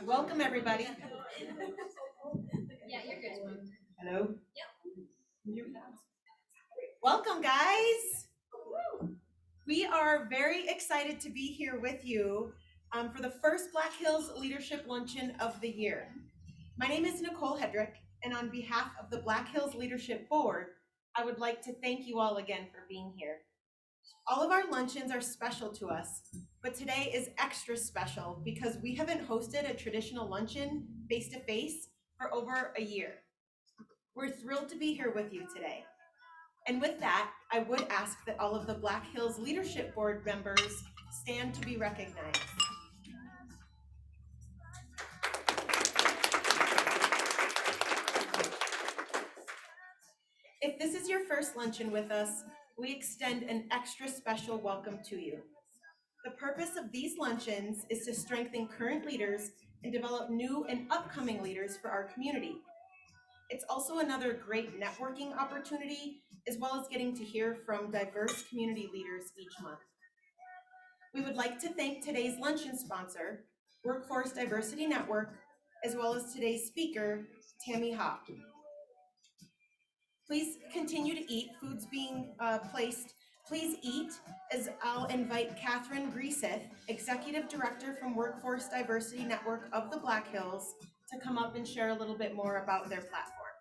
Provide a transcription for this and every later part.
Welcome, everybody. Hello. Welcome, guys. We are very excited to be here with you for the first Black Hills Leadership Luncheon of the year. My name is Nicole Hedrick, and on behalf of the Black Hills Leadership Board, I would like to thank you all again for being here. All of our luncheons are special to us, but today is extra special because we haven't hosted a traditional luncheon face-to-face for over a year. We're thrilled to be here with you today. And with that, I would ask that all of the Black Hills Leadership Board members stand to be recognized. If this is your first luncheon with us, we extend an extra special welcome to you. The purpose of these luncheons is to strengthen current leaders and develop new and upcoming leaders for our community. It's also another great networking opportunity, as well as getting to hear from diverse community leaders each month. We would like to thank today's luncheon sponsor, Workforce Diversity Network, as well as today's speaker, Tamie Hopp. Please continue to eat. Food's being placed. Please eat, as I'll invite Catherine Grieseth, Executive Director from Workforce Diversity Network of the Black Hills, to come up and share a little bit more about their platform.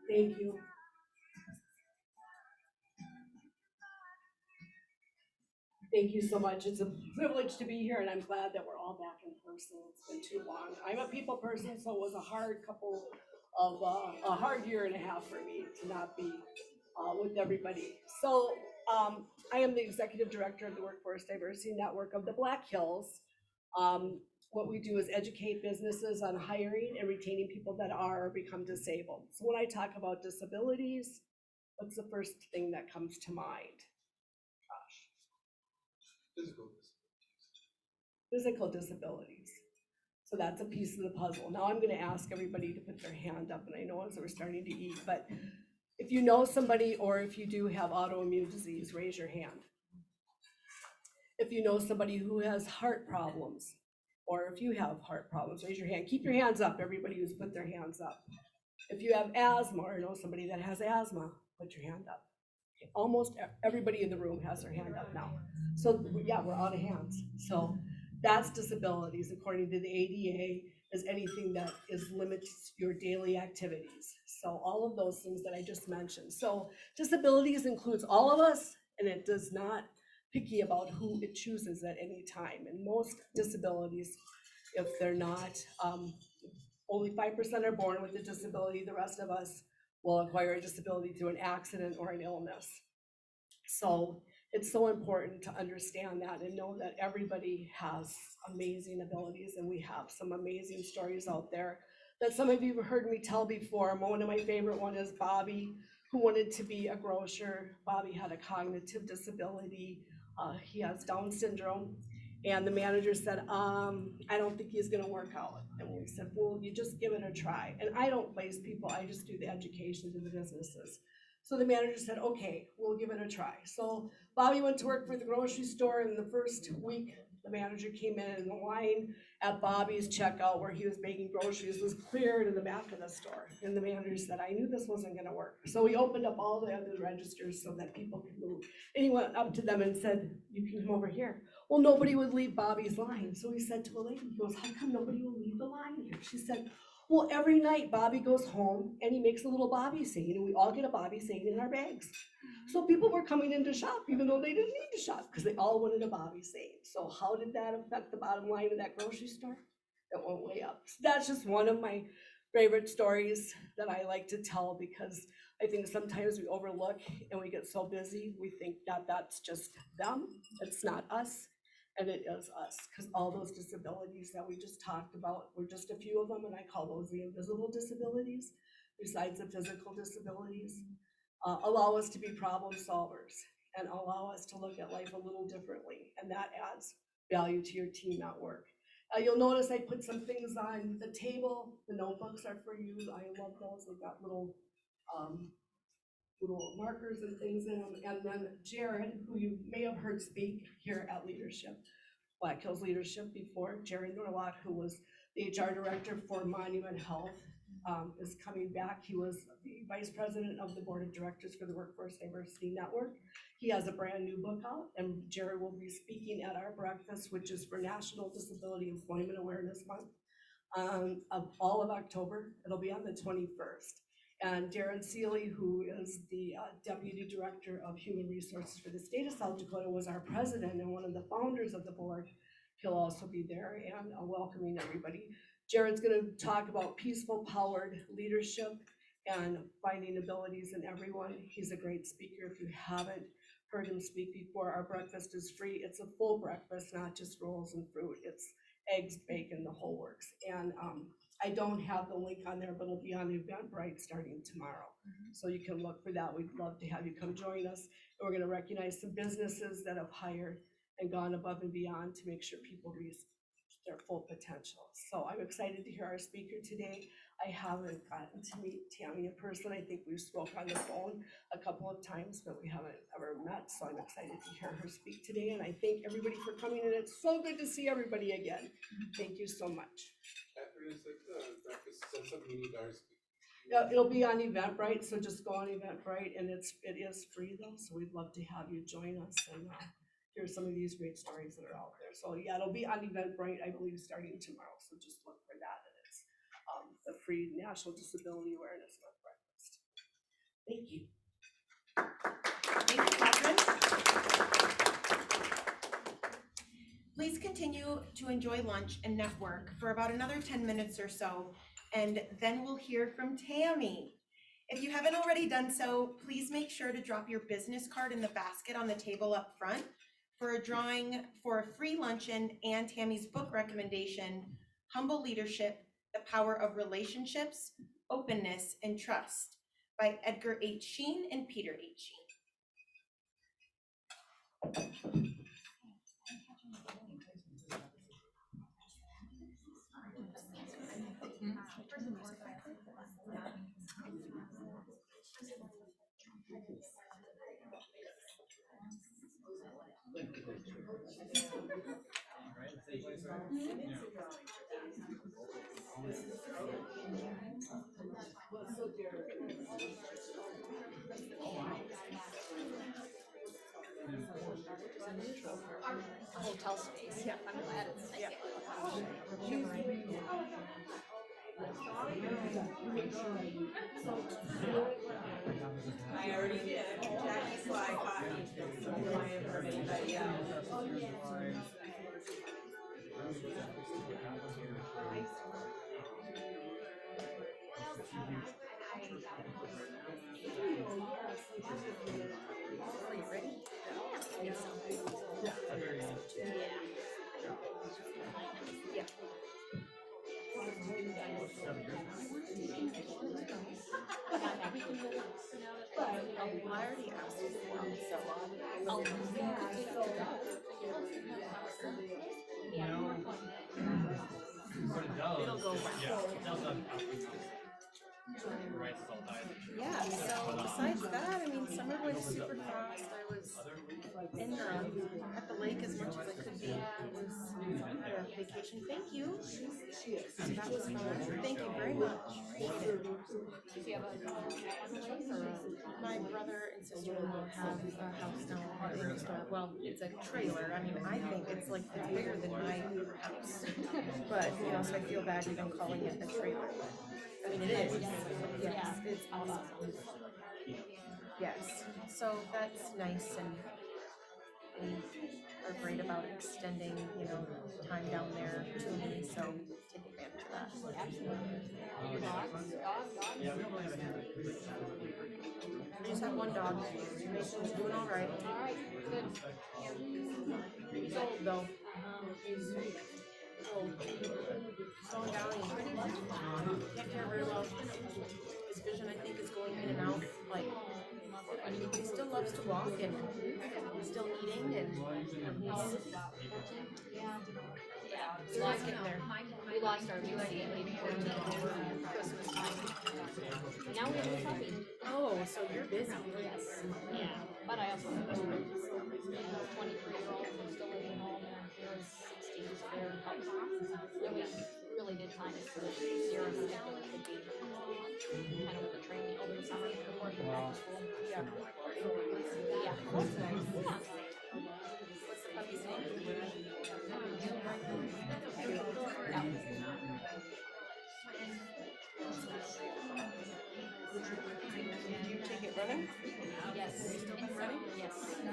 Thank you. Thank you so much. It's a privilege to be here, and I'm glad that we're all back in person. It's been too long. I'm a people person, so it was a hard a hard year and a half for me to not be with everybody. So I am the executive director of the Workforce Diversity Network of the Black Hills. What we do is educate businesses on hiring and retaining people that are or become disabled. So when I talk about disabilities, what's the first thing that comes to mind? Physical disabilities. So that's a piece of the puzzle. Now I'm going to ask everybody to put their hand up, and I know as we're starting to eat, but if you know somebody or if you do have autoimmune disease, raise your hand. If you know somebody who has heart problems, or if you have heart problems, raise your hand. Keep your hands up, everybody who's put their hands up. If you have asthma or know somebody that has asthma, put your hand up. Okay, almost everybody in the room has their hand up now. So yeah, we're out of hands. So that's disabilities according to the ADA, is anything that limits your daily activities. So all of those things that I just mentioned. So disabilities includes all of us, and it does not picky about who it chooses at any time. And most disabilities, if they're not, only 5% are born with a disability. The rest of us will acquire a disability through an accident or an illness. So it's so important to understand that and know that everybody has amazing abilities, and we have some amazing stories out there that some of you have heard me tell before. One of my favorite one is Bobby, who wanted to be a grocer. Bobby had a cognitive disability. He has Down syndrome. And the manager said, I don't think he's gonna work out. And we said, well, you just give it a try. And I don't place people, I just do the education to the businesses. So the manager said, okay, we'll give it a try. So Bobby went to work for the grocery store, and the first week, the manager came in and the line at Bobby's checkout where he was making groceries was cleared in the back of the store. And the manager said, I knew this wasn't gonna work. So he opened up all the other registers so that people could move. And he went up to them and said, you can come over here. Well, nobody would leave Bobby's line. So he said to a lady, he goes, how come nobody will leave the line here? She said, well, every night Bobby goes home and he makes a little Bobby saying, and we all get a Bobby saying in our bags. So people were coming in to shop, even though they didn't need to shop, because they all wanted a Bobby saying. So how did that affect the bottom line of that grocery store? It went way up. So that's just one of my favorite stories that I like to tell, because I think sometimes we overlook and we get so busy, we think that that's just them. It's not us. And it is us, because all those disabilities that we just talked about were just a few of them, and I call those the invisible disabilities, besides the physical disabilities, allow us to be problem solvers. and allow us to look at life a little differently. And that adds value to your team at work. You'll notice I put some things on the table. The notebooks are for you. I love those. They've got little markers and things in them. And then Jared, who you may have heard speak here at Leadership, Black Hills Leadership before, Jared Norlock, who was the HR director for Monument Health, is coming back. He was the vice president of the board of directors for the Workforce Diversity Network. He has a brand new book out, and Jared will be speaking at our breakfast, which is for National Disability Employment Awareness Month, of all of October. It'll be on the 21st. And Darren Seeley, who is the Deputy Director of Human Resources for the state of South Dakota, was our president and one of the founders of the board. He'll also be there and welcoming everybody. Jared's gonna talk about peaceful powered leadership and finding abilities in everyone. He's a great speaker. If you haven't heard him speak before, our breakfast is free. It's a full breakfast, not just rolls and fruit. It's eggs, bacon, the whole works. And I don't have the link on there, but it'll be on Eventbrite starting tomorrow. So you can look for that. We'd love to have you come join us. And we're gonna recognize some businesses that have hired and gone above and beyond to make sure people reach their full potential. So I'm excited to hear our speaker today. I haven't gotten to meet Tamie in person. I think we've spoken on the phone a couple of times, but we haven't ever met. So I'm excited to hear her speak today. And I thank everybody for coming, and it's so good to see everybody again. Thank you so much. Yeah, it'll be on Eventbrite, so just go on Eventbrite, and it is free though, so we'd love to have you join us and hear some of these great stories that are out there. So yeah, it'll be on Eventbrite, I believe, starting tomorrow, so just look for that, and it's the free National Disability Awareness Month breakfast. Thank you. Thank you, Catherine. Please continue to enjoy lunch and network for about another 10 minutes or so, and then we'll hear from Tamie. If you haven't already done so, please make sure to drop your business card in the basket on the table up front for a drawing for a free luncheon and Tamie's book recommendation, Humble Leadership, The Power of Relationships, Openness, and Trust by Edgar H. Sheen and Peter H. Sheen. Hotel space. Yeah, I'm glad it's nice. Yeah. I already did. Jackie's like coffee. So I have heard anybody else. Are you ready? Yeah. Yeah. I already asked you for them, so it'll go around. Yeah, so besides that, I mean, summer went super fast. I was in at the lake as much as I could be. It was a vacation. Thank you. So that was fun. Thank you very much. My brother and sister-in-law have a house now that they just don't, well, it's a trailer. I mean, I think it's bigger than my house. But, you know, so I feel bad even calling it a trailer. I mean, it is. Yes, it's awesome. Yes, so that's nice, and they are great about extending, you know, time down there to me, so take advantage of that. Absolutely. I just have one dog. Mason's doing all right. All right, good. He's old though. He's old. Slowing down. He can't hear very well. His vision, I think, is going in and out, like he still loves to walk and he's still eating and he's getting there. We lost our baby in 14 Christmas time. Now we have a puppy. Oh, so you're busy. Yes. Yeah, but I also have 23-year-olds who still live at home and there is 60s there in Hopp. And we really did time it for this year in particular to be kind of with the training over the summer before we go back to school. Yeah. Yeah. That's nice. Yeah. What's the puppy's name? Did you take it running? Yes. Are you still been running? Yes. Yeah.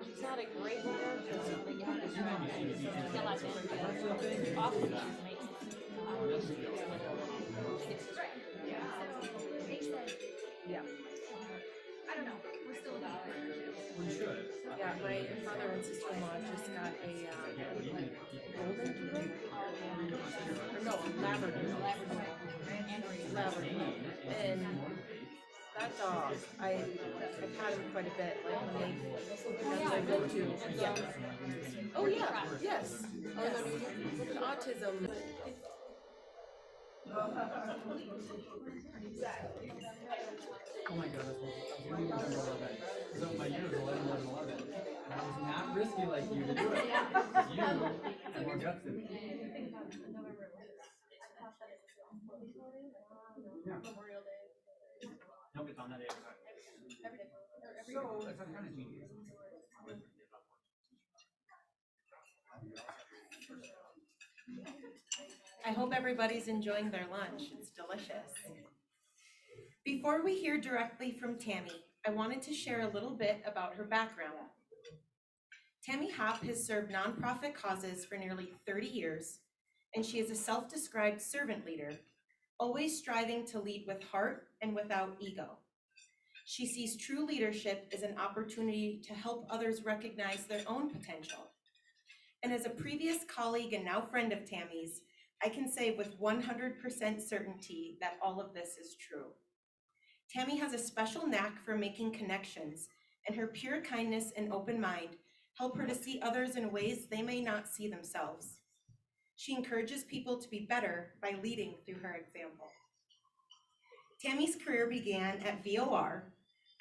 She's not a great runner. Still has energy. Often she's amazing. Yeah. I don't know. We're still about it. Yeah, my brother and sister-in-law just got a golden doodle. Or no, Labrador. Labrador. And that dog, I've had him quite a bit. Like when that's I go to. Yeah. Oh yeah. Yes. With autism. Oh my god, that's what I was wondering about that. So my year was 11, 11, 11. And I was not risky like you to do it. You had more guts than me. Yeah. Nope, it's on that day. So, that's kind of genius. I hope everybody's enjoying their lunch. It's delicious. Before we hear directly from Tamie, I wanted to share a little bit about her background. Tamie Hopp has served nonprofit causes for nearly 30 years, and she is a self-described servant leader, always striving to lead with heart and without ego. She sees true leadership as an opportunity to help others recognize their own potential. And as a previous colleague and now friend of Tamie's, I can say with 100% certainty that all of this is true. Tamie has a special knack for making connections, and her pure kindness and open mind help her to see others in ways they may not see themselves. She encourages people to be better by leading through her example. Tamie's career began at VOR,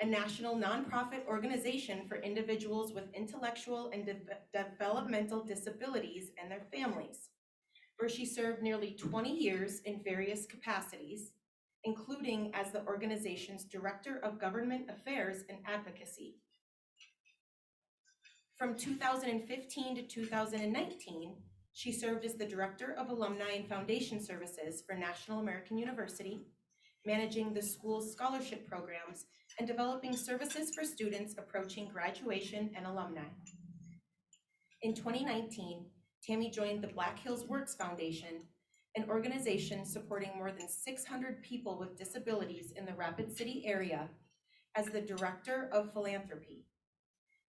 a national nonprofit organization for individuals with intellectual and developmental disabilities and their families, where she served nearly 20 years in various capacities, including as the organization's Director of Government Affairs and Advocacy. From 2015 to 2019, she served as the Director of Alumni and Foundation Services for National American University, managing the school's scholarship programs and developing services for students approaching graduation and alumni. In 2019, Tamie joined the Black Hills Works Foundation, an organization supporting more than 600 people with disabilities in the Rapid City area, as the Director of Philanthropy.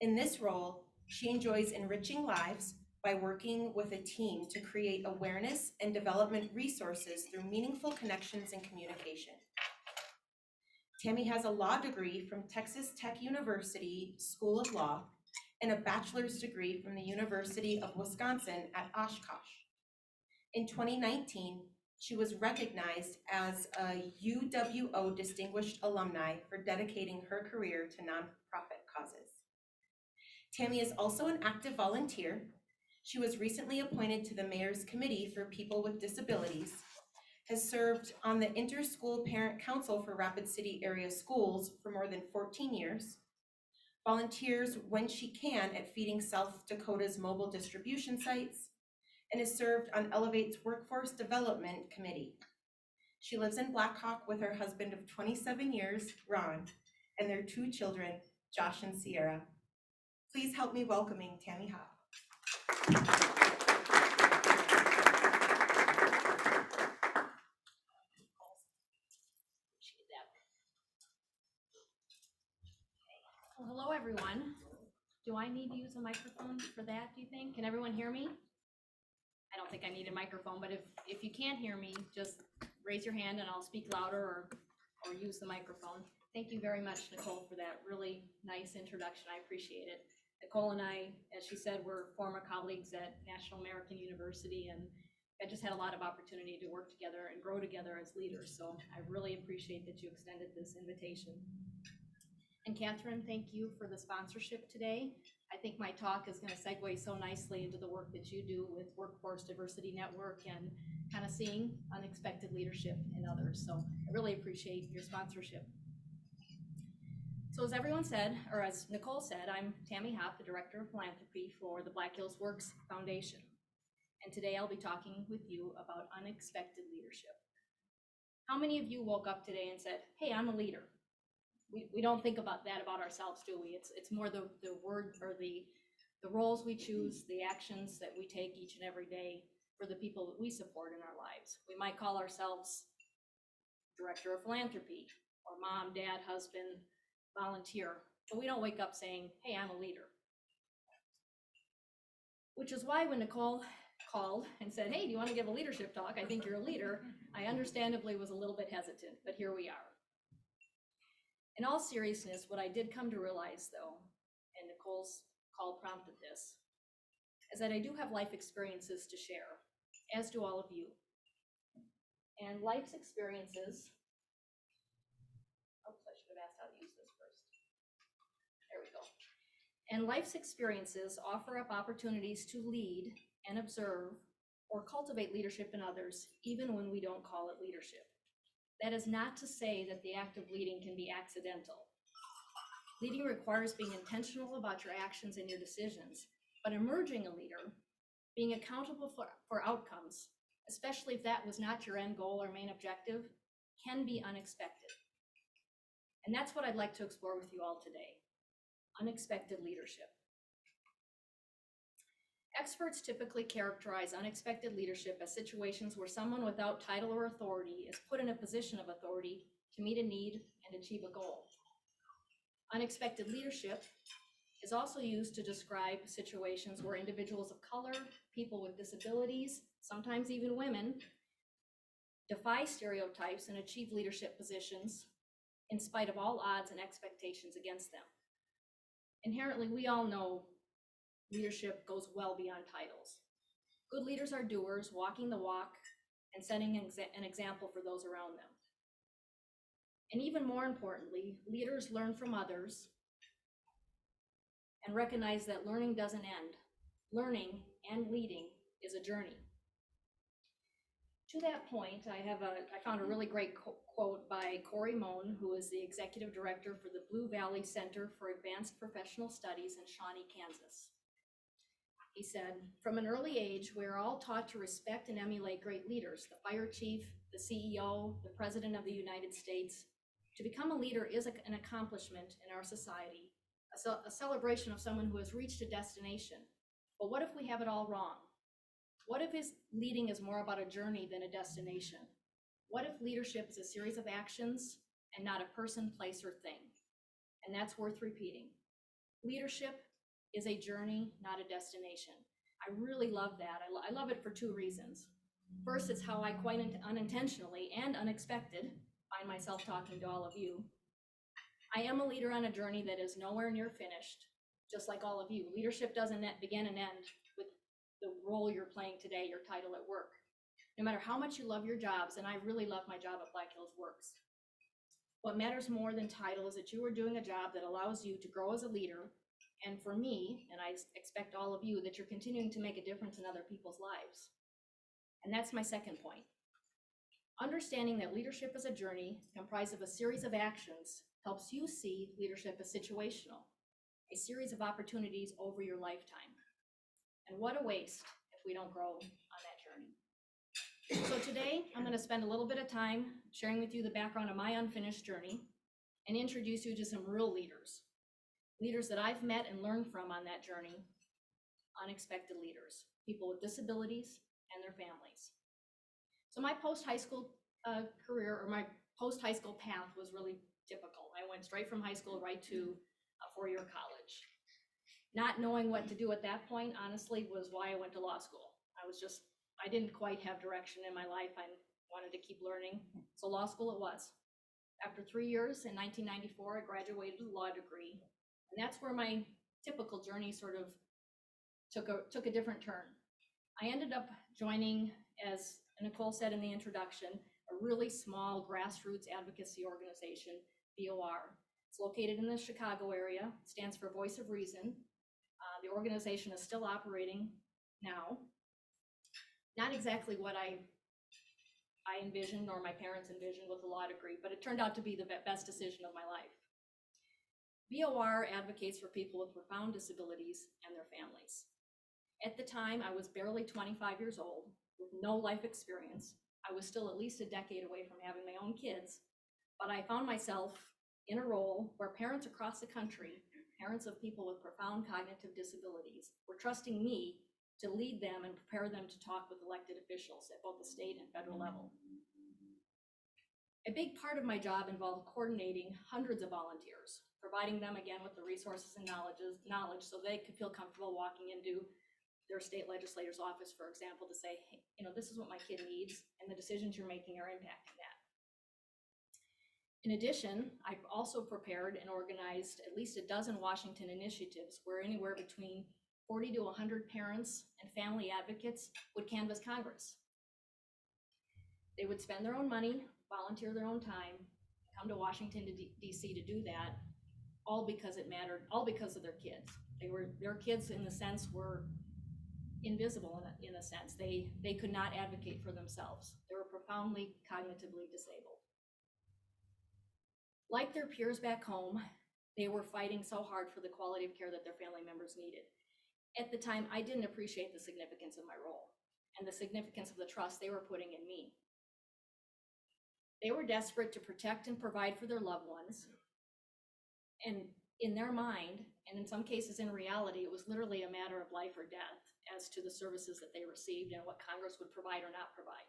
In this role, she enjoys enriching lives by working with a team to create awareness and development resources through meaningful connections and communication. Tamie has a law degree from Texas Tech University School of Law and a bachelor's degree from the University of Wisconsin at Oshkosh. In 2019, she was recognized as a UWO Distinguished Alumni for dedicating her career to nonprofit causes. Tamie is also an active volunteer. She was recently appointed to the Mayor's Committee for People with Disabilities, has served on the Interschool Parent Council for Rapid City area schools for more than 14 years, volunteers when she can at Feeding South Dakota's mobile distribution sites, and has served on Elevate's Workforce Development Committee. She lives in Black Hawk with her husband of 27 years, Ron, and their 2 children, Josh and Sierra. Please help me welcoming Tamie Hopp. Well, hello, everyone. Do I need to use a microphone for that, do you think? Can everyone hear me? I don't think I need a microphone, but if you can't hear me, just raise your hand and I'll speak louder, or or use the microphone. Thank you very much, Nicole, for that really nice introduction. I appreciate it. Nicole and I, as she said, were former colleagues at National American University, and I just had a lot of opportunity to work together and grow together as leaders. So I really appreciate that you extended this invitation. And Catherine, thank you for the sponsorship today. I think my talk is going to segue so nicely into the work that you do with Workforce Diversity Network and kind of seeing unexpected leadership in others. So I really appreciate your sponsorship. So as everyone said, or as Nicole said, I'm Tamie Hopp, the Director of Philanthropy for the Black Hills Works Foundation. And today I'll be talking with you about unexpected leadership. How many of you woke up today and said, hey, I'm a leader? We don't think about that about ourselves, do we? It's more the word or the roles we choose, the actions that we take each and every day for the people that we support in our lives. We might call ourselves Director of Philanthropy, or mom, dad, husband, volunteer, but we don't wake up saying, hey, I'm a leader. Which is why when Nicole called and said, hey, do you want to give a leadership talk? I think you're a leader. I understandably was a little bit hesitant, but here we are. In all seriousness, what I did come to realize though, and Nicole's call prompted this, is that I do have life experiences to share, as do all of you. And life's experiences, oops, I should have asked how to use this first. There we go. And life's experiences offer up opportunities to lead and observe or cultivate leadership in others, even when we don't call it leadership. That is not to say that the act of leading can be accidental. Leading requires being intentional about your actions and your decisions, but emerging a leader, being accountable for outcomes, especially if that was not your end goal or main objective, can be unexpected. And that's what I'd like to explore with you all today, unexpected leadership. Experts typically characterize unexpected leadership as situations where someone without title or authority is put in a position of authority to meet a need and achieve a goal. Unexpected leadership is also used to describe situations where individuals of color, people with disabilities, sometimes even women, defy stereotypes and achieve leadership positions in spite of all odds and expectations against them. Inherently, we all know leadership goes well beyond titles. Good leaders are doers, walking the walk and setting an example for those around them. And even more importantly, leaders learn from others and recognize that learning doesn't end. Learning and leading is a journey. To that point, I found a really great quote by Corey Moan, who is the executive director for the Blue Valley Center for Advanced Professional Studies in Shawnee, Kansas. He said, from an early age, we are all taught to respect and emulate great leaders, the fire chief, the CEO, the president of the United States. To become a leader is an accomplishment in our society, a celebration of someone who has reached a destination. But what if we have it all wrong? What if his leading is more about a journey than a destination? What if leadership is a series of actions and not a person, place, or thing? And that's worth repeating. Leadership is a journey, not a destination. I really love that. I love it for two reasons. First, it's how I quite unintentionally and unexpected find myself talking to all of you. I am a leader on a journey that is nowhere near finished, just like all of you. Leadership doesn't begin and end with the role you're playing today, your title at work. No matter how much you love your jobs, and I really love my job at Black Hills Works, what matters more than title is that you are doing a job that allows you to grow as a leader. And for me, and I expect all of you, that you're continuing to make a difference in other people's lives. And that's my second point. Understanding that leadership is a journey comprised of a series of actions helps you see leadership as situational, a series of opportunities over your lifetime. And what a waste if we don't grow on that journey. So today, I'm going to spend a little bit of time sharing with you the background of my unfinished journey and introduce you to some real leaders. Leaders that I've met and learned from on that journey, unexpected leaders, people with disabilities and their families. So my post-high school career, or my post-high school path, was really difficult. I went straight from high school right to a four-year college. Not knowing what to do at that point, honestly, was why I went to law school. I didn't quite have direction in my life. I wanted to keep learning, so law school it was. After 3 years in 1994, I graduated with a law degree, and that's where my typical journey sort of took a different turn. I ended up joining, as Nicole said in the introduction, a really small grassroots advocacy organization, VOR. It's located in the Chicago area, stands for Voice of Reason. The organization is still operating now. Not exactly what I envisioned or my parents envisioned with a law degree, but it turned out to be the best decision of my life. VOR advocates for people with profound disabilities and their families. At the time, I was barely 25 years old with no life experience. I was still at least a decade away from having my own kids, but I found myself in a role where parents across the country, parents of people with profound cognitive disabilities, were trusting me to lead them and prepare them to talk with elected officials at both the state and federal level. A big part of my job involved coordinating hundreds of volunteers, providing them again with the resources and knowledge so they could feel comfortable walking into their state legislator's office, for example, to say, hey, this is what my kid needs, and the decisions you're making are impacting that. In addition, I've also prepared and organized at least a dozen Washington initiatives where anywhere between 40 to 100 parents and family advocates would canvass Congress. They would spend their own money, volunteer their own time, come to Washington DC to do that, all because it mattered, all because of their kids. Their kids, in a sense, were invisible in a sense. They could not advocate for themselves. They were profoundly cognitively disabled. Like their peers back home, they were fighting so hard for the quality of care that their family members needed. At the time, I didn't appreciate the significance of my role and the significance of the trust they were putting in me. They were desperate to protect and provide for their loved ones. And in their mind, and in some cases in reality, it was literally a matter of life or death as to the services that they received and what Congress would provide or not provide.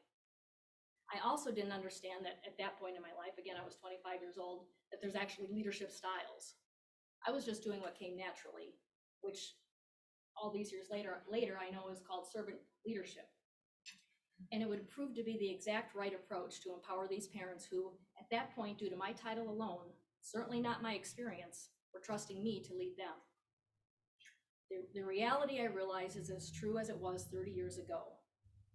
I also didn't understand that at that point in my life, again, I was 25 years old, that there's actually leadership styles. I was just doing what came naturally, which all these years later I know is called servant leadership. And it would prove to be the exact right approach to empower these parents who, at that point, due to my title alone, certainly not my experience, were trusting me to lead them. The reality I realize is as true as it was 30 years ago.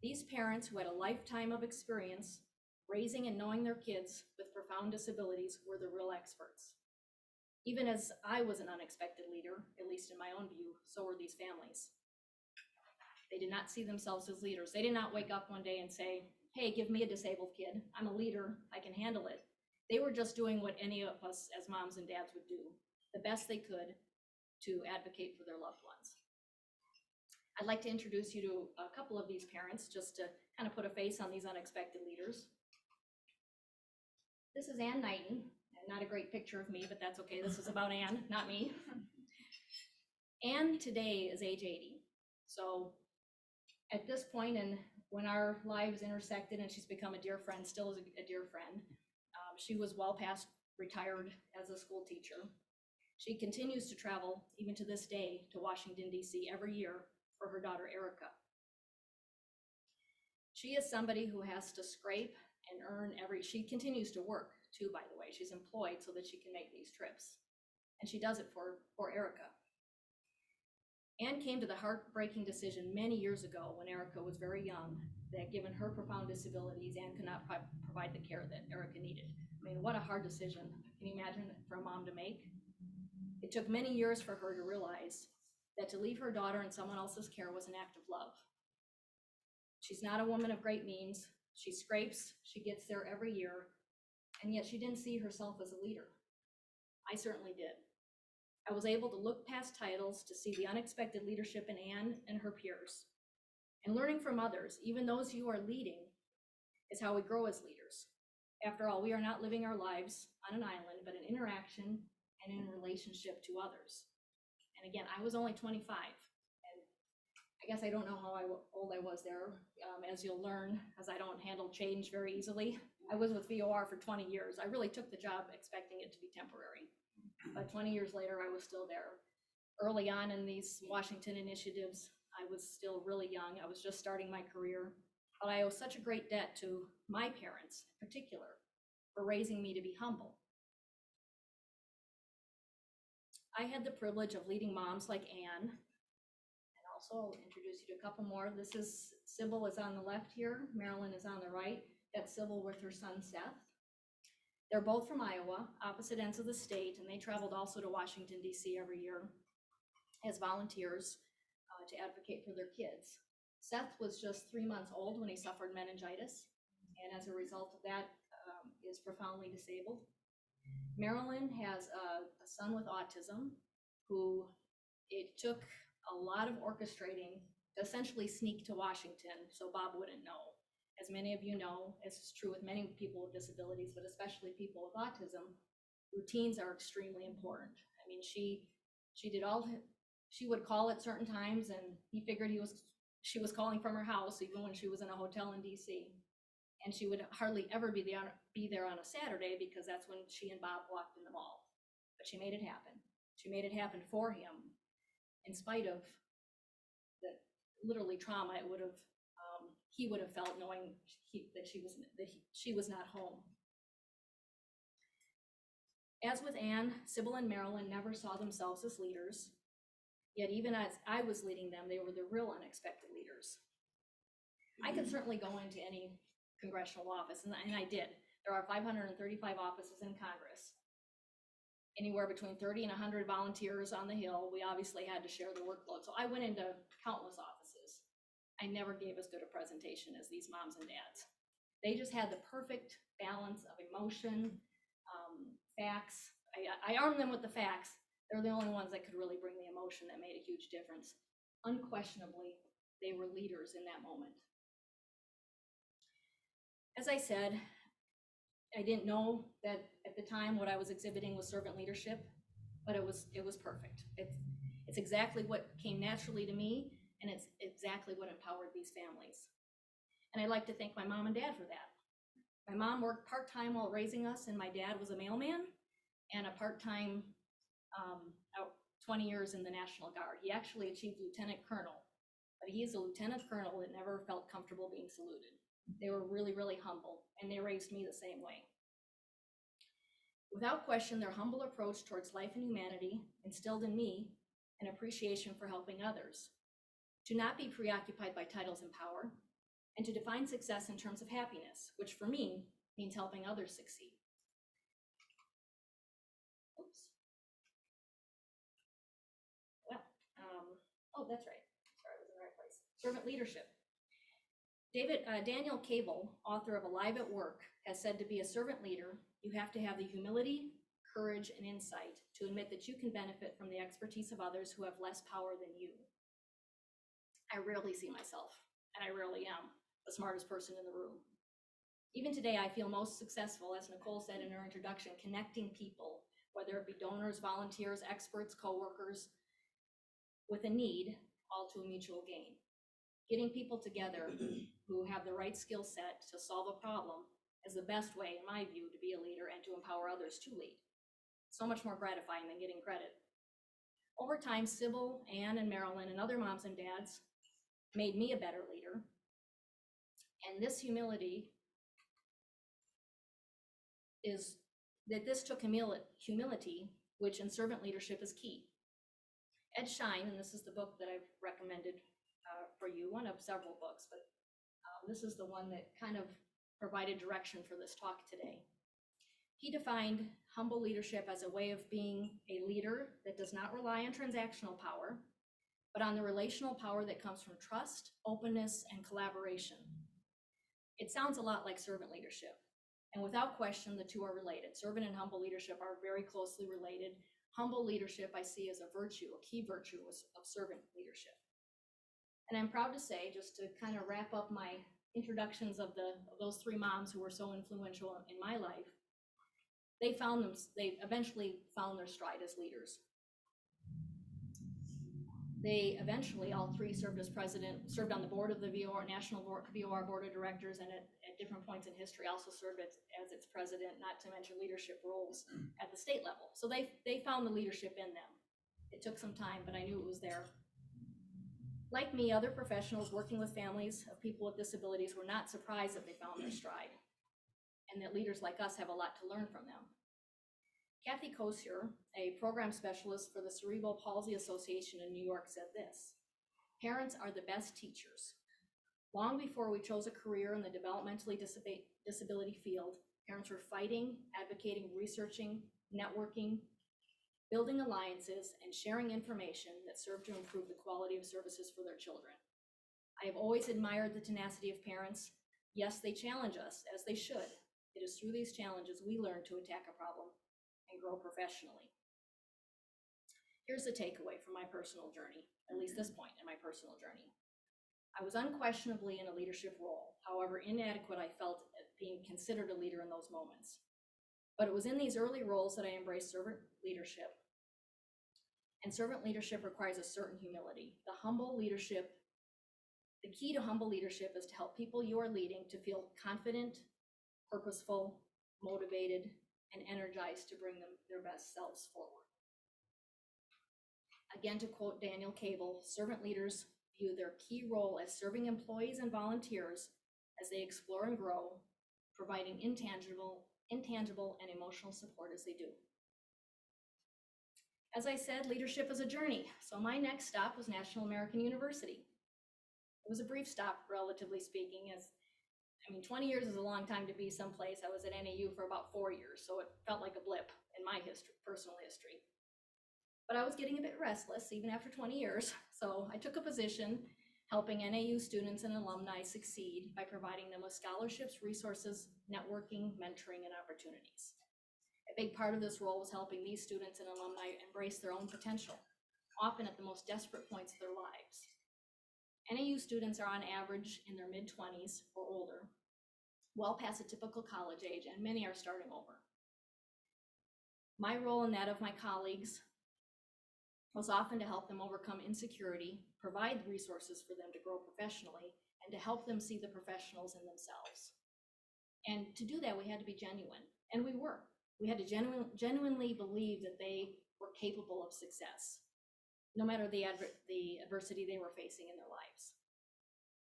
These parents who had a lifetime of experience raising and knowing their kids with profound disabilities were the real experts. Even as I was an unexpected leader, at least in my own view, so were these families. They did not see themselves as leaders. They did not wake up one day and say, hey, give me a disabled kid. I'm a leader. I can handle it. They were just doing what any of us as moms and dads would do, the best they could to advocate for their loved ones. I'd like to introduce you to a couple of these parents just to kind of put a face on these unexpected leaders. This is Ann Knighton, and not a great picture of me, but that's okay. This is about Ann, not me. Ann today is age 80. So at this point, and when our lives intersected and she's become a dear friend, still is a dear friend, she was well past retired as a school teacher. She continues to travel, even to this day, to Washington, D.C. every year for her daughter, Erica. She is somebody who has to scrape and earn she continues to work too, by the way. She's employed so that she can make these trips. And she does it for Erica. Ann came to the heartbreaking decision many years ago when Erica was very young that given her profound disabilities, Ann could not provide the care that Erica needed. I mean, what a hard decision. Can you imagine for a mom to make? It took many years for her to realize that to leave her daughter in someone else's care was an act of love. She's not a woman of great means. She scrapes, she gets there every year, and yet she didn't see herself as a leader. I certainly did. I was able to look past titles to see the unexpected leadership in Ann and her peers. And learning from others, even those who are leading, is how we grow as leaders. After all, we are not living our lives on an island, but in interaction and in relationship to others. And again, I was only 25, and I guess I don't know how old I was there, as you'll learn, as I don't handle change very easily. I was with VOR for 20 years. I really took the job expecting it to be temporary. But 20 years later, I was still there. Early on in these Washington initiatives, I was still really young. I was just starting my career. But I owe such a great debt to my parents in particular, for raising me to be humble. I had the privilege of leading moms like Anne, and also I'll introduce you to a couple more. This is, Sybil is on the left here, Marilyn is on the right. That's Sybil with her son Seth. They're both from Iowa, opposite ends of the state, and they traveled also to Washington, D.C. every year as volunteers to advocate for their kids. Seth was just 3 months old when he suffered meningitis, and as a result of that, is profoundly disabled. Marilyn has a son with autism who it took a lot of orchestrating to essentially sneak to Washington so Bob wouldn't know. As many of you know, as is true with many people with disabilities, but especially people with autism, routines are extremely important. I mean, she would call at certain times, and he figured she was calling from her house, even when she was in a hotel in DC. And she would hardly ever be there on a Saturday because that's when she and Bob walked in the mall. But she made it happen. She made it happen for him, in spite of the literally trauma it would have he would have felt knowing that she was not home. As with Anne, Sybil and Marilyn never saw themselves as leaders, yet even as I was leading them, they were the real unexpected leaders. I could certainly go into any congressional office, and I did. There are 535 offices in Congress. Anywhere between 30 and 100 volunteers on the Hill. We obviously had to share the workload. So I went into countless offices. I never gave as good a presentation as these moms and dads. They just had the perfect balance of emotion, facts. I armed them with the facts. They're the only ones that could really bring the emotion that made a huge difference. Unquestionably, they were leaders in that moment. As I said, I didn't know that at the time what I was exhibiting was servant leadership, but it was perfect. It's exactly what came naturally to me, and it's exactly what empowered these families. And I'd like to thank my mom and dad for that. My mom worked part-time while raising us, and my dad was a mailman and a part-time 20 years in the National Guard. He actually achieved lieutenant colonel, but he's a lieutenant colonel that never felt comfortable being saluted. They were really, really humble, and they raised me the same way. Without question, their humble approach towards life and humanity instilled in me an appreciation for helping others, to not be preoccupied by titles and power, and to define success in terms of happiness, which for me means helping others succeed. Oops. Well, oh, that's right. Sorry, I was in the right place. Servant leadership. Daniel Cable, author of Alive at Work, has said to be a servant leader, you have to have the humility, courage, and insight to admit that you can benefit from the expertise of others who have less power than you. I rarely see myself, and I rarely am, the smartest person in the room. Even today, I feel most successful, as Nicole said in her introduction, connecting people, whether it be donors, volunteers, experts, coworkers, with a need, all to a mutual gain. Getting people together who have the right skill set to solve a problem is the best way, in my view, to be a leader and to empower others to lead. So much more gratifying than getting credit. Over time, Sybil, Anne, and Marilyn, and other moms and dads made me a better leader. And this humility is that this took humility, which in servant leadership is key. Ed Shine, and this is the book that I've recommended for you, one of several books, but this is the one that kind of provided direction for this talk today. He defined humble leadership as a way of being a leader that does not rely on transactional power, but on the relational power that comes from trust, openness, and collaboration. It sounds a lot like servant leadership, and without question, the two are related. Servant and humble leadership are very closely related. Humble leadership I see as a virtue, a key virtue of servant leadership. And I'm proud to say, just to kind of wrap up my introductions of those three moms who were so influential in my life, they eventually found their stride as leaders. They eventually, all three served on the board of the VOR, National VOR Board of Directors, and at different points in history also served as its president, not to mention leadership roles at the state level. So they found the leadership in them. It took some time, but I knew it was there. Like me, other professionals working with families of people with disabilities were not surprised that they found their stride. and that leaders like us have a lot to learn from them. Kathy Kosier, a program specialist for the Cerebral Palsy Association in New York, said this: "Parents are the best teachers. Long before we chose a career in the developmentally disability field, parents were fighting, advocating, researching, networking, building alliances, and sharing information that served to improve the quality of services for their children. I have always admired the tenacity of parents. Yes, they challenge us, as they should. It is through these challenges we learn to attack a problem and grow professionally." Here's the takeaway from my personal journey, at least this point in my personal journey. I was unquestionably in a leadership role. However inadequate I felt at being considered a leader in those moments. But it was in these early roles that I embraced servant leadership. And servant leadership requires a certain humility. The key to humble leadership is to help people you are leading to feel confident, purposeful, motivated, and energized to bring their best selves forward. Again, to quote Daniel Cable, servant leaders view their key role as serving employees and volunteers as they explore and grow, providing intangible and emotional support as they do. As I said, leadership is a journey, so my next stop was National American University. It was a brief stop, relatively speaking, 20 years is a long time to be someplace. I was at NAU for about 4 years, so it felt like a blip in my personal history. But I was getting a bit restless even after 20 years, so I took a position helping NAU students and alumni succeed by providing them with scholarships, resources, networking, mentoring, and opportunities. A big part of this role was helping these students and alumni embrace their own potential, often at the most desperate points of their lives. NAU students are on average in their mid-20s or older, well past the typical college age, and many are starting over. My role and that of my colleagues was often to help them overcome insecurity, provide resources for them to grow professionally, and to help them see the professionals in themselves. And to do that, we had to be genuine, and we were. We had to genuinely believe that they were capable of success, no matter the adversity they were facing in their lives.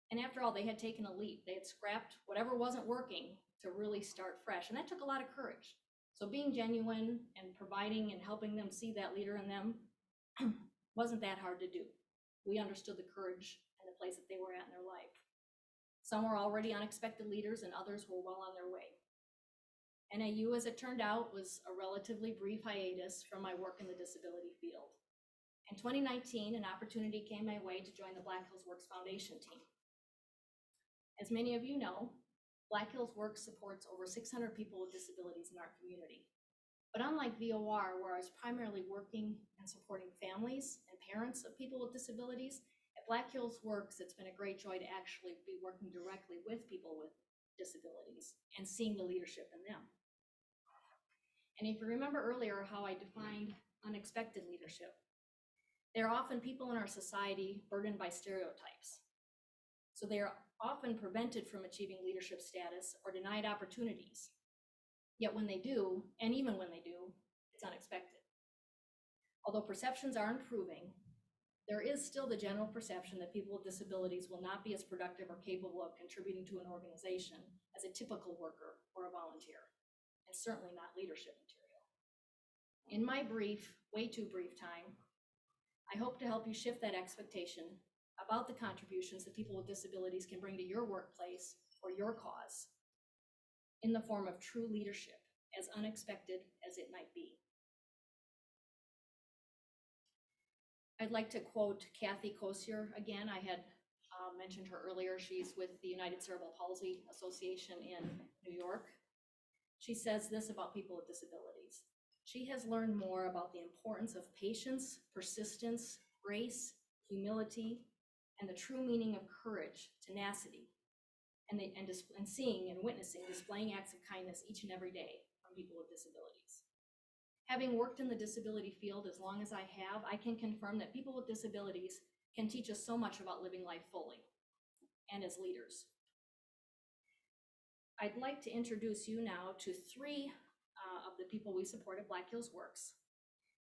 And after all, they had taken a leap. They had scrapped whatever wasn't working to really start fresh, and that took a lot of courage. So being genuine and providing and helping them see that leader in them wasn't that hard to do. We understood the courage and the place that they were at in their life. Some were already unexpected leaders, and others were well on their way. NAU, as it turned out, was a relatively brief hiatus from my work in the disability field. In 2019, an opportunity came my way to join the Black Hills Works Foundation team. As many of you know, Black Hills Works supports over 600 people with disabilities in our community. But unlike VOR, where I was primarily working and supporting families and parents of people with disabilities, at Black Hills Works, it's been a great joy to actually be working directly with people with disabilities and seeing the leadership in them. And if you remember earlier how I defined unexpected leadership, there are often people in our society burdened by stereotypes. So they are often prevented from achieving leadership status or denied opportunities. Yet when they do, and even when they do, it's unexpected. Although perceptions are improving, there is still the general perception that people with disabilities will not be as productive or capable of contributing to an organization as a typical worker or a volunteer, and certainly not leadership material. In my brief, way too brief time, I hope to help you shift that expectation about the contributions that people with disabilities can bring to your workplace or your cause in the form of true leadership, as unexpected as it might be. I'd like to quote Kathy Kosier again. I had mentioned her earlier. She's with the United Cerebral Palsy Association in New York. She says this about people with disabilities: "She has learned more about the importance of patience, persistence, grace, humility, and the true meaning of courage, tenacity, and seeing and witnessing, displaying acts of kindness each and every day from people with disabilities." Having worked in the disability field as long as I have, I can confirm that people with disabilities can teach us so much about living life fully and as leaders. I'd like to introduce you now to three of the people we support at Black Hills Works.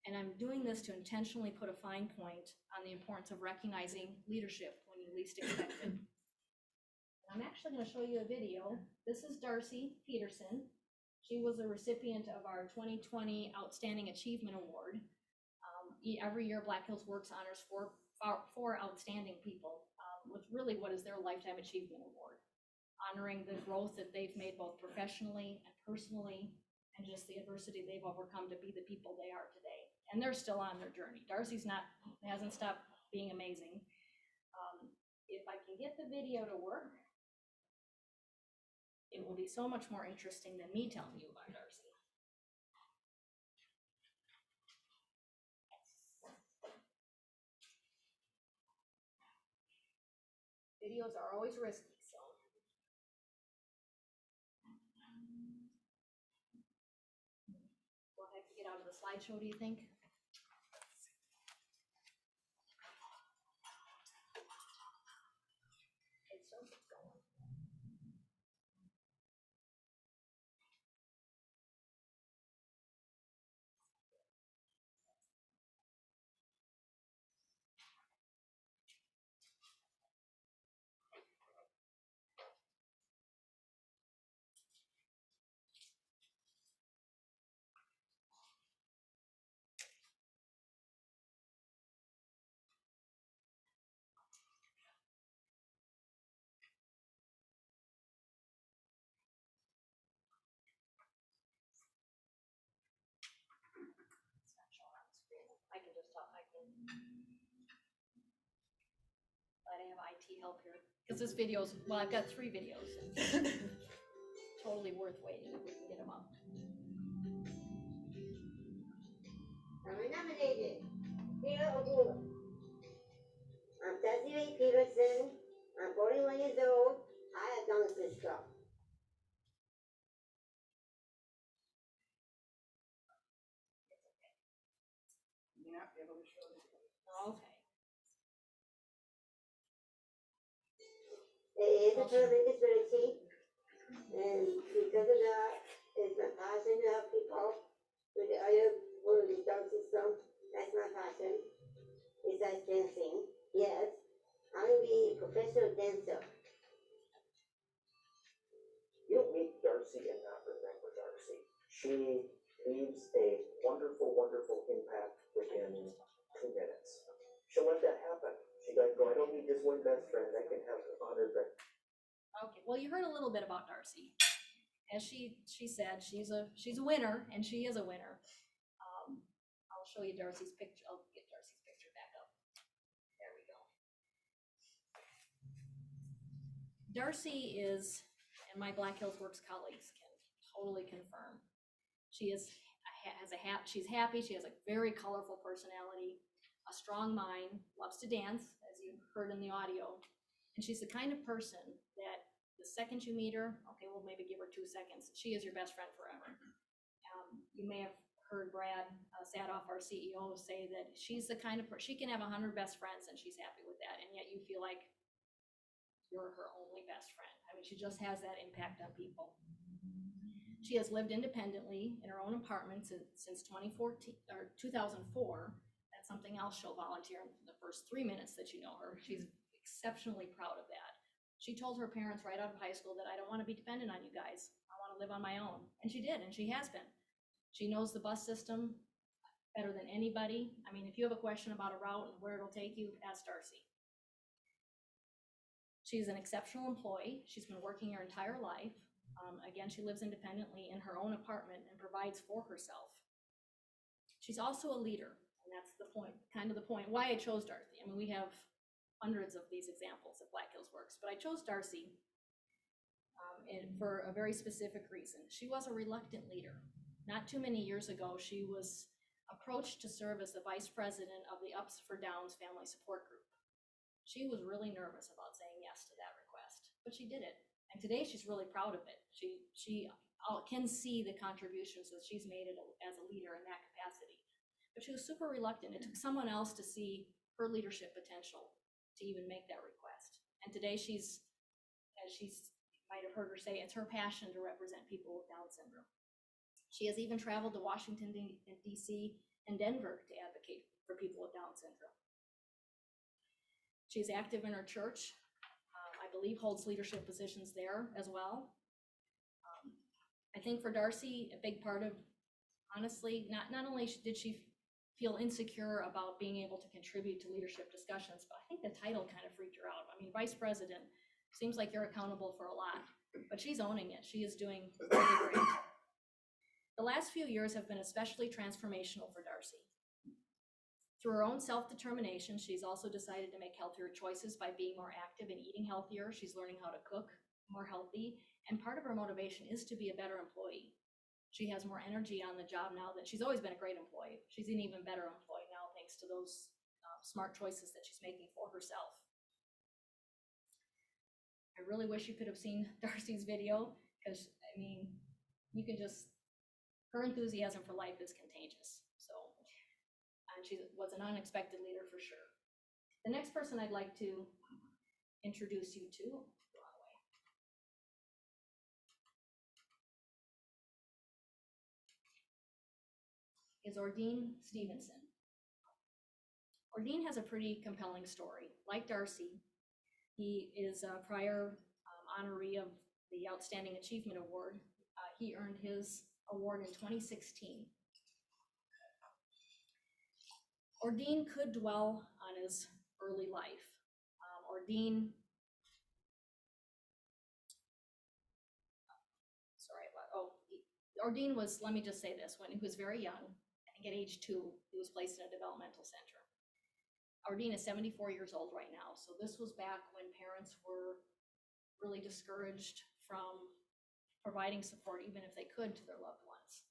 And I'm doing this to intentionally put a fine point on the importance of recognizing leadership when you least expect it. I'm actually going to show you a video. This is Darcy Peterson. She was a recipient of our 2020 Outstanding Achievement Award. Every year, Black Hills Works honors four outstanding people with really what is their Lifetime Achievement Award, honoring the growth that they've made both professionally and personally, and just the adversity they've overcome to be the people they are today. And they're still on their journey. Darcy's hasn't stopped being amazing. If I can get the video to work, it will be so much more interesting than me telling you about Darcy. Videos are always risky, so. We'll have to get out of the slideshow, do you think? Okay, so it's going. It's not showing on the screen. I can just talk, I can. But I have IT help here, because this video's, well, I've got 3 videos. Totally worth waiting if we can get them up. I'm nominated. Here, I'm Tamie Peterson. I'm 41 years old. I have Down syndrome. Okay. It is a permanent disability, and because of that, it's my passion to help people with the other with the Down syndrome. That's my passion. Besides dancing, yes, I'm gonna be a professional dancer. You'll meet Darcy and not remember Darcy. She leaves a wonderful, wonderful impact within 2 minutes. She'll let that happen. She doesn't go, I don't need just one best friend, I can have honored friend. Okay, well, you heard a little bit about Darcy. As she said, she's a winner, and she is a winner. I'll show you Darcy's picture. I'll get Darcy's picture back up. There we go. Darcy is, and my Black Hills Works colleagues can totally confirm, she's happy, she has a very colorful personality, a strong mind, loves to dance, as you heard in the audio, and she's the kind of person that the second you meet her, okay, we'll maybe give her 2 seconds, she is your best friend forever. You may have heard Brad Sadoff, our CEO, say that she's the kind of person, she can have 100 best friends and she's happy with that, and yet you feel like you're her only best friend. I mean, she just has that impact on people. She has lived independently in her own apartment since 2014 or 2004. That's something else she'll volunteer in the first 3 minutes that you know her. She's exceptionally proud of that. She told her parents right out of high school that I don't want to be dependent on you guys. I want to live on my own. And she did, and she has been. She knows the bus system better than anybody. I mean, if you have a question about a route and where it'll take you, ask Darcy. She's an exceptional employee. She's been working her entire life. Again, she lives independently in her own apartment and provides for herself. She's also a leader, and that's the point, kind of the point why I chose Darcy. I mean, we have hundreds of these examples of Black Hills Works, but I chose Darcy for a very specific reason. She was a reluctant leader. Not too many years ago, she was approached to serve as the vice president of the Ups for Downs Family Support Group. She was really nervous about saying yes to that request, but she did it. And today she's really proud of it. She can see the contributions that she's made as a leader in that capacity. But she was super reluctant. It took someone else to see her leadership potential to even make that request. And today she's, as you might have heard her say, it's her passion to represent people with Down syndrome. She has even traveled to Washington, D.C. and Denver to advocate for people with Down syndrome. She's active in her church. I believe holds leadership positions there as well. I think for Darcy, a big part of, honestly, not only did she feel insecure about being able to contribute to leadership discussions, but I think the title kind of freaked her out. I mean, vice president, seems like you're accountable for a lot, but she's owning it. She is doing really great. The last few years have been especially transformational for Darcy. Through her own self-determination, she's also decided to make healthier choices by being more active and eating healthier. She's learning how to cook more healthy, and part of her motivation is to be a better employee. She has more energy on the job now that she's always been a great employee. She's an even better employee now thanks to those smart choices that she's making for herself. I really wish you could have seen Darcy's video, because I mean, you can just, her enthusiasm for life is contagious. So, and she was an unexpected leader for sure. The next person I'd like to introduce you to, is Ordine Stevenson. Ordine has a pretty compelling story. Like Darcy, he is a prior honoree of the Outstanding Achievement Award. He earned his award in 2016. Ordine could dwell on his early life. Ordine was, let me just say this, when he was very young, I think at age 2, he was placed in a developmental center. Ordine is 74 years old right now, so this was back when parents were really discouraged from providing support, even if they could, to their loved ones.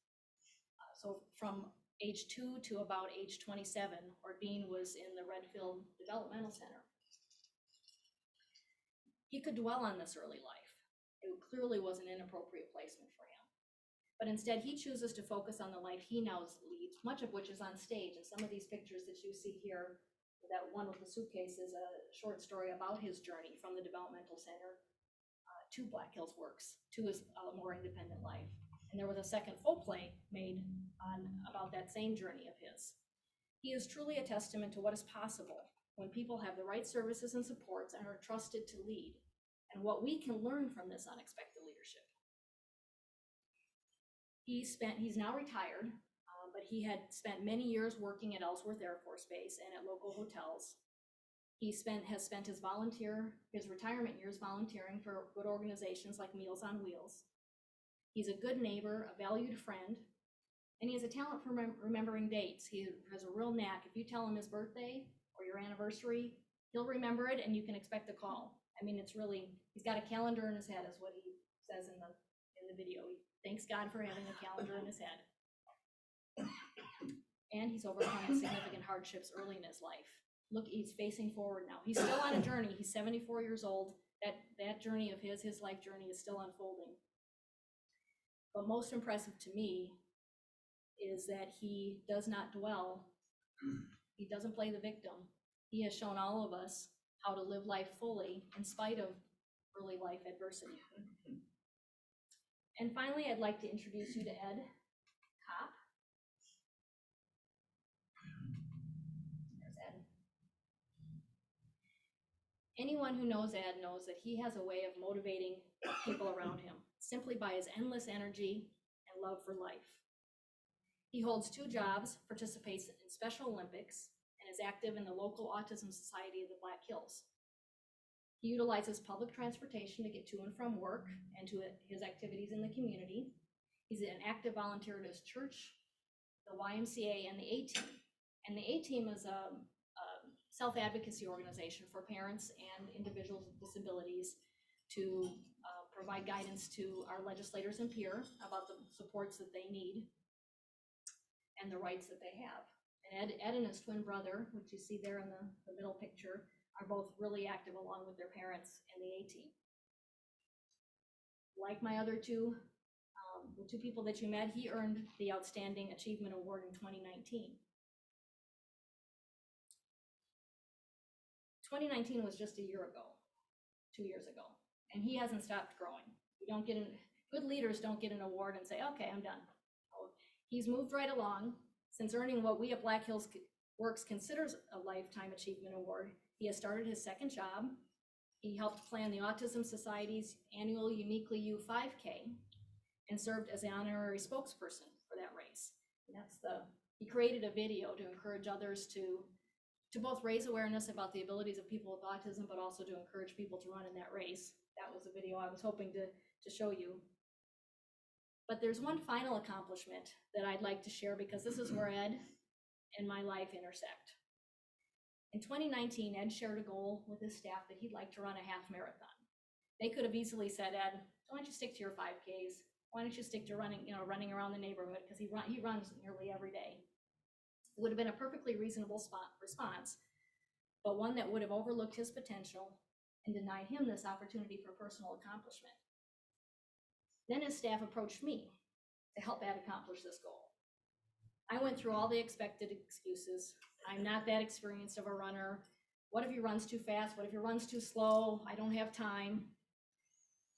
So from age 2 to about age 27, Ordine was in the Redfield Developmental Center. He could dwell on this early life. It clearly was an inappropriate placement for him. But instead, he chooses to focus on the life he now leads, much of which is on stage. And some of these pictures that you see here, that one with the suitcase is a short story about his journey from the developmental center to Black Hills Works, to his more independent life. And there was a second full play made about that same journey of his. He is truly a testament to what is possible when people have the right services and supports and are trusted to lead, and what we can learn from this unexpected leadership. He's now retired, but he had spent many years working at Ellsworth Air Force Base and at local hotels. He has spent his retirement years volunteering for good organizations like Meals on Wheels. He's a good neighbor, a valued friend, and he has a talent for remembering dates. He has a real knack. If you tell him his birthday or your anniversary, he'll remember it and you can expect a call. I mean, it's really, he's got a calendar in his head, is what he says in the video. He thanks God for having a calendar in his head. And he's overcome significant hardships early in his life. Look, he's facing forward now. He's still on a journey. He's 74 years old. That journey of his life journey is still unfolding. But most impressive to me is that he does not dwell. He doesn't play the victim. He has shown all of us how to live life fully in spite of early life adversity. And finally, I'd like to introduce you to Ed Hopp. There's Ed. Anyone who knows Ed knows that he has a way of motivating people around him simply by his endless energy and love for life. He holds 2 jobs, participates in Special Olympics, and is active in the local Autism Society of the Black Hills. He utilizes public transportation to get to and from work and to his activities in the community. He's an active volunteer at his church, the YMCA, and the A-Team. And the A-Team is a self-advocacy organization for parents and individuals with disabilities to provide guidance to our legislators and peer about the supports that they need and the rights that they have. And Ed and his twin brother, which you see there in the middle picture, are both really active along with their parents and the A-Team. Like my other two, the 2 people that you met, he earned the Outstanding Achievement Award in 2019. 2019 was just a year ago, 2 years ago, and he hasn't stopped growing. Good leaders don't get an award and say, okay, I'm done. He's moved right along. Since earning what we at Black Hills Works considers a Lifetime Achievement Award, he has started his 2nd job. He helped plan the Autism Society's annual Uniquely You 5K and served as the honorary spokesperson for that race. And he created a video to encourage others to both raise awareness about the abilities of people with autism, but also to encourage people to run in that race. That was a video I was hoping to show you. But there's one final accomplishment that I'd like to share, because this is where Ed and my life intersect. In 2019, Ed shared a goal with his staff that he'd like to run a half marathon. They could have easily said, Ed, why don't you stick to your 5Ks? Why don't you stick to running around the neighborhood? Because he runs nearly every day. It would have been a perfectly reasonable response, but one that would have overlooked his potential and denied him this opportunity for personal accomplishment. Then his staff approached me to help Ed accomplish this goal. I went through all the expected excuses. I'm not that experienced of a runner. What if he runs too fast? What if he runs too slow? I don't have time.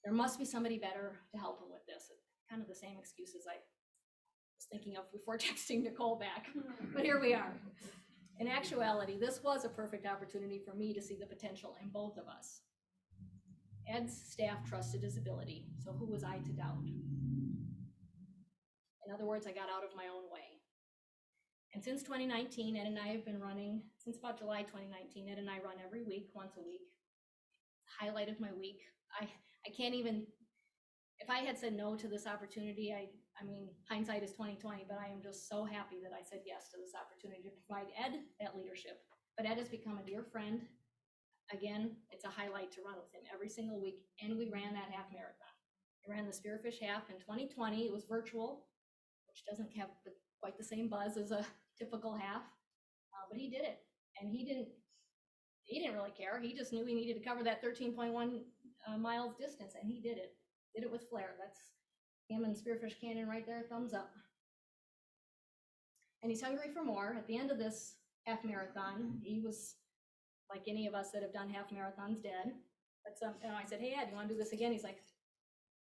There must be somebody better to help him with this. Kind of the same excuses I was thinking of before texting Nicole back, but here we are. In actuality, this was a perfect opportunity for me to see the potential in both of us. Ed's staff trusted his ability, so who was I to doubt? In other words, I got out of my own way. And since 2019, Ed and I have been running, since about July 2019, Ed and I run every week, once a week. Highlight of my week. I can't even, if I had said no to this opportunity, I mean, hindsight is 2020, but I am just so happy that I said yes to this opportunity to provide Ed that leadership. But Ed has become a dear friend. Again, it's a highlight to run with him every single week, and we ran that half marathon. We ran the Spearfish Half in 2020. It was virtual, which doesn't have quite the same buzz as a typical half, but he did it, and he didn't really care. He just knew he needed to cover that 13.1 miles distance, and he did it. Did it with flair. That's him and Spearfish Canyon right there, thumbs up. And he's hungry for more. At the end of this half marathon, he was, like any of us that have done half marathons, dead. But I said, hey, Ed, you want to do this again? He's like,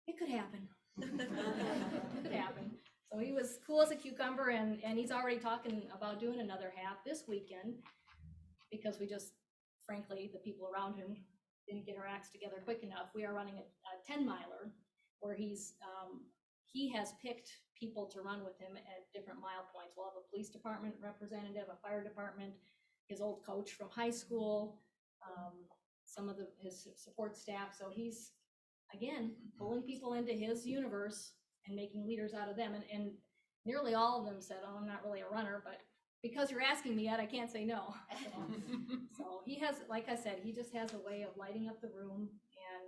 it could happen. It could happen. So he was cool as a cucumber, and he's already talking about doing another half this weekend, because we just, frankly, the people around him didn't get our acts together quick enough. We are running a 10-miler where he has picked people to run with him at different mile points. We'll have a police department representative, a fire department, his old coach from high school, some of his support staff. So he's, again, pulling people into his universe and making leaders out of them. And nearly all of them said, oh, I'm not really a runner, but because you're asking me, Ed, I can't say no. So he has, like I said, he just has a way of lighting up the room and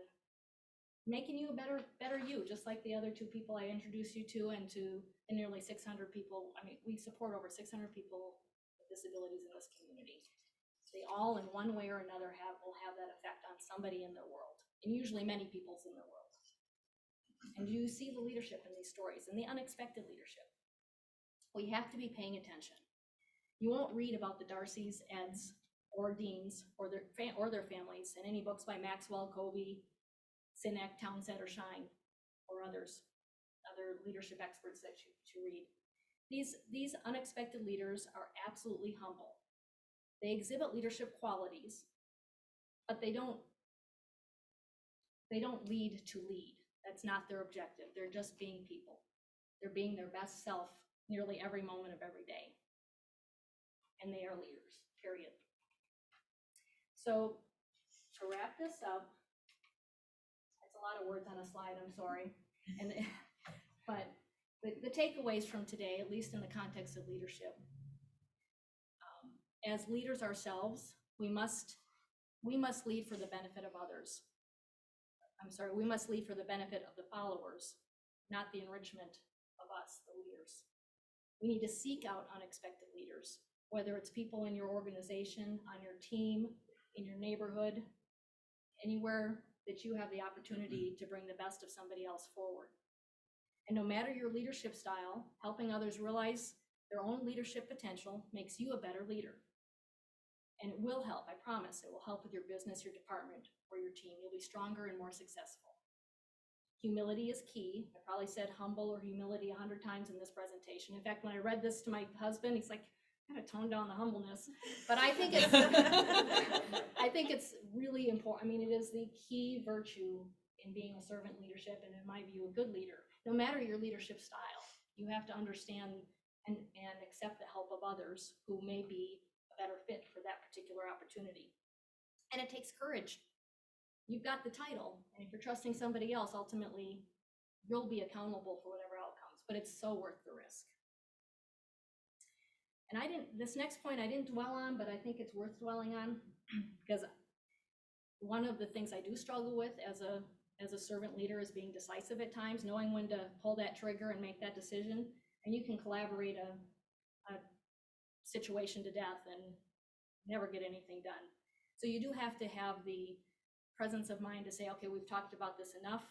making you a better you, just like the other two people I introduced you to, and to the nearly 600 people. I mean, we support over 600 people with disabilities in this community. They all, in one way or another, will have that effect on somebody in their world, and usually many people's in their world. And you see the leadership in these stories, and the unexpected leadership. We have to be paying attention. You won't read about the Darcys, Eds, or Deans, or their families in any books by Maxwell, Covey, Sinek, Townsend, or Shine, or other leadership experts that you read. These unexpected leaders are absolutely humble. They exhibit leadership qualities, but they don't lead to lead. That's not their objective. They're just being people. They're being their best self nearly every moment of every day. And they are leaders, period. So to wrap this up, that's a lot of words on a slide, I'm sorry. But the takeaways from today, at least in the context of leadership, as leaders ourselves, we must lead for the benefit of others. We must lead for the benefit of the followers, not the enrichment of us, the leaders. We need to seek out unexpected leaders, whether it's people in your organization, on your team, in your neighborhood, anywhere that you have the opportunity to bring the best of somebody else forward. And no matter your leadership style, helping others realize their own leadership potential makes you a better leader. And it will help, I promise. It will help with your business, your department, or your team. You'll be stronger and more successful. Humility is key. I probably said humble or humility 100 times in this presentation. In fact, when I read this to my husband, he's like, kind of tone down the humbleness, but I think it's, I think it's really important. I mean, it is the key virtue in being a servant leadership, and in my view, a good leader. No matter your leadership style, you have to understand and accept the help of others who may be a better fit for that particular opportunity. And it takes courage. You've got the title, and if you're trusting somebody else, ultimately, you'll be accountable for whatever outcomes, but it's so worth the risk. And this next point I didn't dwell on, but I think it's worth dwelling on, because one of the things I do struggle with as a servant leader is being decisive at times, knowing when to pull that trigger and make that decision. And you can collaborate a situation to death and never get anything done. So you do have to have the presence of mind to say, okay, we've talked about this enough,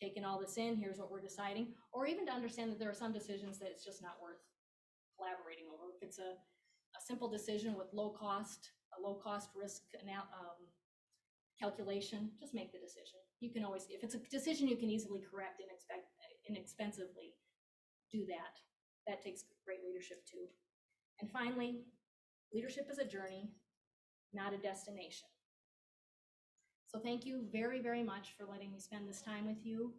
taken all this in, here's what we're deciding, or even to understand that there are some decisions that it's just not worth collaborating over. If it's a simple decision with a low cost risk calculation, just make the decision. You can always, if it's a decision you can easily correct inexpensively, do that. That takes great leadership too. And finally, leadership is a journey, not a destination. So thank you very, very much for letting me spend this time with you,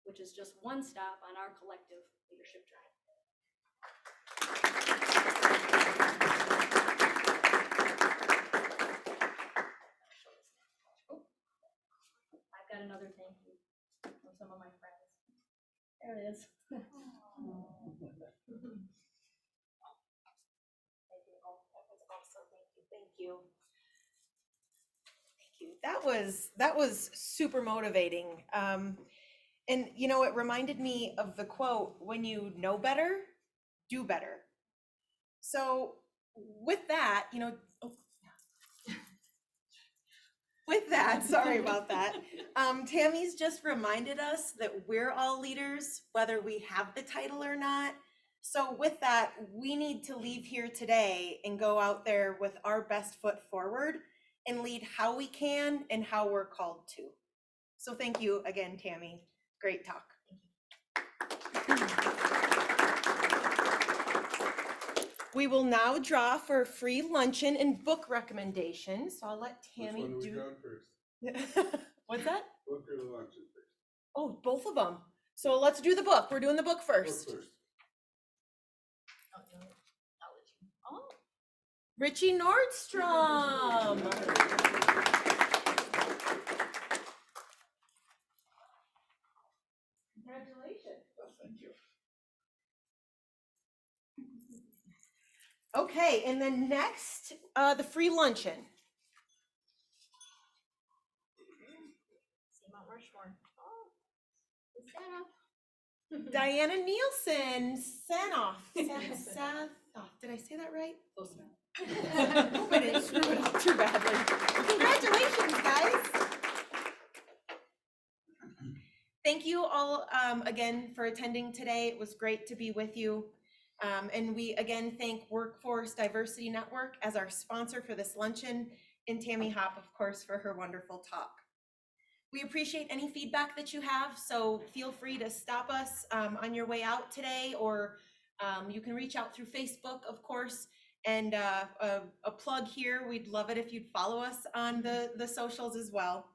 which is just one stop on our collective leadership journey. I've got another thank you from some of my friends. There it is. Thank you. Oh, that was awesome. Thank you. That was super motivating. And you know, it reminded me of the quote, when you know better, do better. So with that, you know, with that, sorry about that. Tammie's just reminded us that we're all leaders, whether we have the title or not. So with that, we need to leave here today and go out there with our best foot forward and lead how we can and how we're called to. So thank you again, Tamie. Great talk. We will now draw for free luncheon and book recommendations. So I'll let Tamie do. Which one are we drawing first? What's that? Book or the luncheon first? Oh, both of them. So let's do the book. We're doing the book first. Book first. Oh. Richie Nordstrom. Congratulations. Oh, thank you. Okay, and then next, the free luncheon. See Mount Rushmore. Oh, Santa. Diana Nielsen, Sanoff. Did I say that right? Close enough. Hope I didn't screw it up too badly. Congratulations, guys. Thank you all again for attending today. It was great to be with you. And we again thank Workforce Diversity Network as our sponsor for this luncheon, and Tamie Hopp, of course, for her wonderful talk. We appreciate any feedback that you have, so feel free to stop us on your way out today, or you can reach out through Facebook, of course. And a plug here, we'd love it if you'd follow us on the socials as well.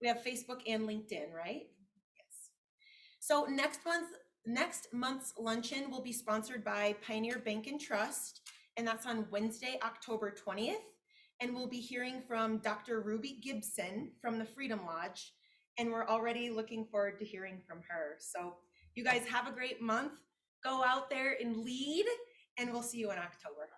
We have Facebook and LinkedIn, right? Yes. So next month's luncheon will be sponsored by Pioneer Bank and Trust, and that's on Wednesday, October 20th. And we'll be hearing from Dr. Ruby Gibson from the Freedom Lodge, and we're already looking forward to hearing from her. So you guys have a great month. Go out there and lead, and we'll see you in October.